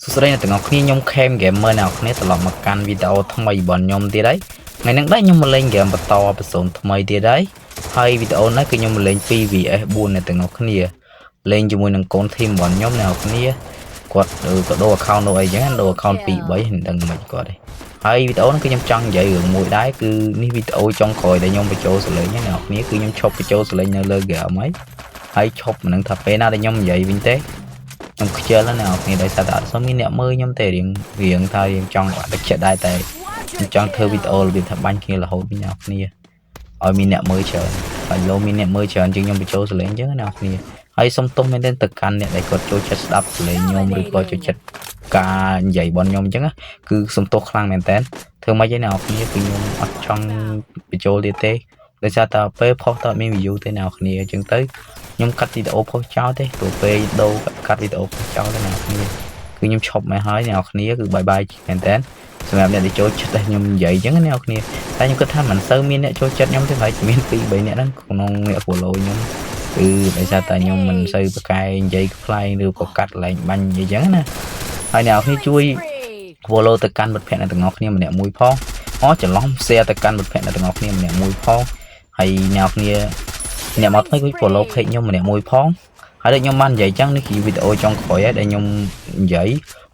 សួស្តីអ្នកទាំងអស់គ្នាខ្ញុំ Cam Gamer អ្នកនរគ្នាត្រឡប់មកកាន់វីដេអូថ្មីរបស់ខ្ញុំទៀតហើយថ្ងៃនេះដែរខ្ញុំមកលេងហ្គេមបន្តអេពីសូតថ្មីទៀតហើយវីដេអូនេះគឺខ្ញុំមកលេង 2vs4 អ្នកទាំងអស់គ្នាលេងជាមួយនឹងកូនធីមរបស់ខ្ញុំអ្នកនរគ្នាគាត់ក៏ដូរ account ដូរអីចឹងដូរ account 2 3មិនដឹងមិនគាត់ទេហើយវីដេអូនេះគឺខ្ញុំចង់និយាយរឿងមួយដែរគឺនេះវីដេអូចុងក្រោយដែលខ្ញុំបញ្ចូលសលេងអ្នកនរគ្នាគឺខ្ញុំឈប់បញ្ចូលសលេងនៅលើហ្គេមហើយឈប់មិនដឹងថាពេលណាដែលខ្ញុំនិយាយវិញទេខ្ញុំខ្ជិលណាស់អ្នកនរគ្នាដោយសារតែអត់សូវមានអ្នកមើលខ្ញុំទេរៀងថារៀងចង់ដឹកចិត្តដែរតែខ្ញុំចង់ធ្វើវីដេអូរបៀបថាបាញ់គ្នារហូតពីអ្នកនរគ្នាឲ្យមានអ្នកមើលច្រើនហើយលោមានអ្នកមើលច្រើនជាងខ្ញុំបញ្ចូលសលេងអញ្ចឹងណាអ្នកនរគ្នាហើយសុំទោសមែនទែនទៅកាន់អ្នកដែលគាត់ចូលចិត្តស្ដាប់សលេងខ្ញុំឬក៏ចូលចិត្តការនិយាយរបស់ខ្ញុំអញ្ចឹងគឺសុំទោសខ្លាំងមែនទែនធ្វើម៉េចឯអ្នកនរគ្នាគឺខ្ញុំអត់ចង់បញ្ចូលទៀតទេដោយសារតែពេលផុសតើមាន view ទេអ្នកនរគ្នាអញ្ចឹងទៅខ្ញុំកាត់វីដេអូផុសចោលទេព្រោះពេលដូរកាត់វីដេអូផុសចោលទេអ្នកនរគ្នាគឺខ្ញុំឈប់មកហើយអ្នកនរគ្នាគឺបាយបាយមែនតើសម្រាប់អ្នកដែលចូលចិត្តតែខ្ញុំនិយាយអញ្ចឹងអ្នកនរគ្នាតែខ្ញុំគិតថាមិនសូវមានអ្នកចូលចិត្តខ្ញុំទេហើយមាន2 3អ្នកហ្នឹងក្នុងអ្នក follow ខ្ញុំគឺដោយសារតែខ្ញុំមិនសូវប្រកែនិយាយខ្លាំងឬក៏កាត់កន្លែងបាញ់អីចឹងណាហើយអ្នកនរគ្នាជួយ follow ទៅកាន់មិត្តភ័ក្តិអ្នកទាំងអស់គ្នាម្នាក់មួយផងច្រឡំ share ទៅកាន់មិត្តភ័ក្តិអ្នកទាំងអស់គ្នាម្នាក់មួយផងហើយអ្នកនរគ្នាអ្នកមកថ្មីគឺ follow page ខ្ញុំម្នាក់មួយផងហើយដូចខ្ញុំបាននិយាយចឹងនេះគឺវីដេអូចុងក្រោយហើយដែលខ្ញុំនិយាយ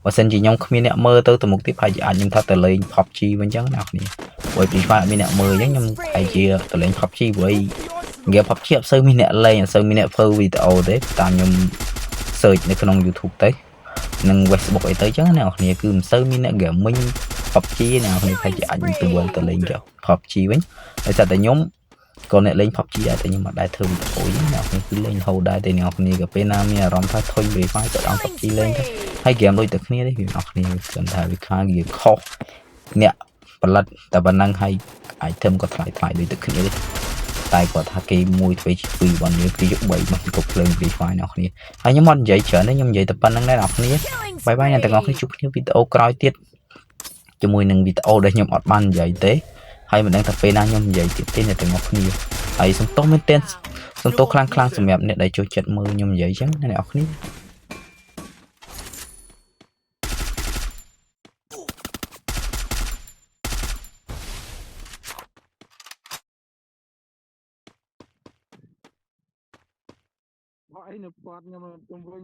បើសិនជាខ្ញុំគ្មានអ្នកមើលទៅមុខទៀតហើយអាចខ្ញុំថាទៅលេង PUBG វិញចឹងអ្នកគ្នាព្រោះពីស្វាមានអ្នកមើលអញ្ចឹងខ្ញុំហើយជាទៅលេង PUBG ព្រោះហ្គេម PUBG អត់សូវមានអ្នកលេងអត់សូវមានអ្នកធ្វើវីដេអូទេតាមខ្ញុំ search នៅក្នុង YouTube ទៅនិង Facebook អីទៅចឹងអ្នកគ្នាគឺមិនសូវមានអ្នក gaming PUBG អ្នកគ្នាថាជាអាចទៅលេង PUBG វិញហើយតែខ្ញុំក៏អ្នកលេង PUBG ដែរតែខ្ញុំអត់ដែរធ្វើវីដេអូហ្នឹងអ្នកគ្នាគឺលេងរហូតដែរតែអ្នកគ្នាក៏ពេលណាមានអារម្មណ៍ថាធុញ Wi-Fi ក៏ដល់ PUBG លេងទៅហើយហ្គេមដូចតែគ្នាទេអ្នកគ្នាគឺថាវាខាងវាខុសអ្នកផលិតតែប៉ុណ្ណឹងហើយ item ក៏ថ្លៃដូចតែគ្នាទេតែគាត់ថាគេមួយធ្វើជា2របស់នេះគឺយក3មកគប់ភ្លើង Wi-Fi អ្នកគ្នាហើយខ្ញុំអត់និយាយច្រើនទេខ្ញុំនិយាយតែប៉ុណ្្នឹងដែរអ្នកគ្នាបាយបាយអ្នកទាំងអស់គ្នាជួបគ្នាវីដេអូក្រោយទៀតជាមួយនឹងវីដេអូដែលខ្ញុំអត់បាននិយាយទេហើយមិនដឹងថាពេលណាខ្ញុំនិយាយទៀតទេអ្នកទាំងអស់គ្នាហើយសំទោសមែនទែនសំទោសខ្លាំងសម្រាប់អ្នកដែលចូលចិត្តមើលខ្ញុំនិយាយចឹងអ្នកនរគ្នាអត់អីនៅប៉ាត់ខ្ញុំជុំវិញ